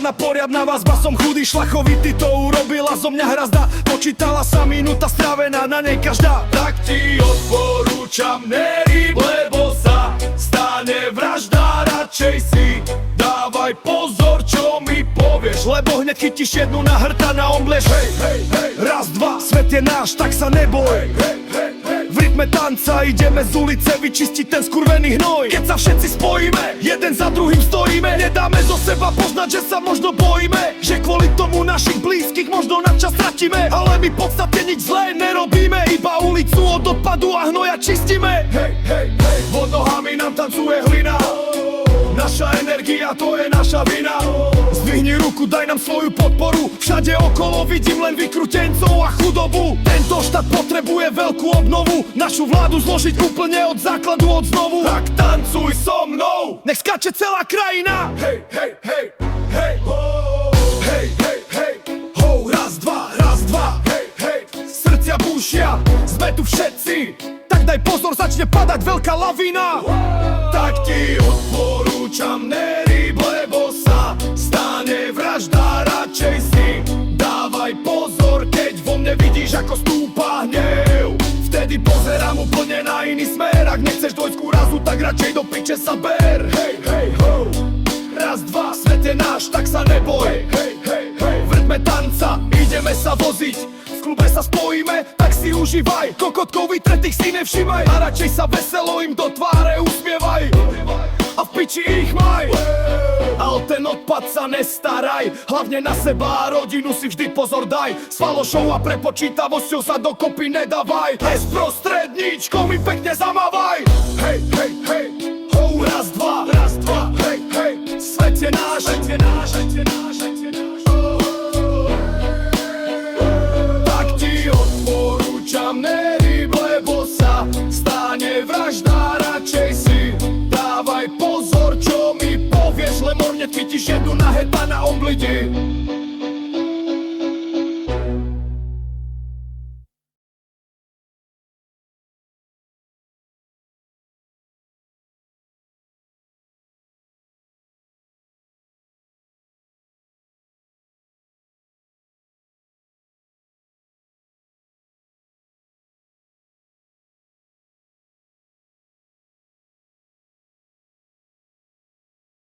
Ona poriadna vazba, som chudý, šlachovitý, to urobila zo mňa hrazda. Počítala sa minúta strávená, na nej každá. Tak ti odporúčam, nerýb, lebo sa stane vražda. Radšej si dávaj pozor, čo mi povieš, lebo hneď chytíš jednu na hrta, na omblieš. Hej, hej, hej, raz, dva, svet je náš, tak sa neboj. Hej, hej, hej, hej. V rytme tanca ideme z ulice vyčistiť ten skurvený hnoj. Keď sa všetci spojíme, jeden za druhým stojíme, nedáme zo seba poznať, že sa možno bojíme, že kvôli tomu našich blízkych možno na čas stratíme. Ale my v podstate nič zlé nerobíme, iba ulicu od odpadu a hnoja čistíme. Hej, hej, hej, pod nohami nám tancuje hlina, naša energia, to je naša vina. Zdvihni ruku, daj nám svoju podporu, všade okolo vidím len vykrutencov a chudobu. Tento štát potrebuje veľkú obnovu, našu vládu zložiť úplne od základu, od znovu. Tak tancuj so mnou, nech skáče celá krajina. Hej, hej, hej, hej, hej, hej, hej, ho, raz, dva, hej, hej. Srdcia búšia, sme tu všetci, tak daj pozor, začne padať veľká lavína. Tak ti odporúčam, nerýb, lebo sa stane vražda. Radšej si dávaj pozor, keď vo mne vidíš, ako stúpa hnev. Vtedy pozerám úplne na iný smer, ak nechceš dojsť k úrazu, tak radšej do piče sa ber. Hej, hej, ho, raz, dva, svet je náš, tak sa neboj. Hej, hej, hej, v rytme tanca ideme sa voziť, v klube sa spojíme, tak si užívaj. Kokotkov vytretých si nevšímaj a radšej sa veselo im do tváre usmievaj. A v piči ich maj, a o ten odpad sa nestaraj, hlavne na seba a rodinu si vždy pozor daj. S falošou a prepočítavosťou sa dokopy nedávaj, bez prostredníčkou mi pekne zamávaj. Hej, hej, hej, ho, raz, dva, hej, hej, svet je náš, svet je náš, svet je náš, svet je náš. Tak ti odporúčam, nerýb, lebo sa stane vražda. Radšej si dávaj pozor, čo mi povieš, len morne chytíš jednu na heta na oblidi.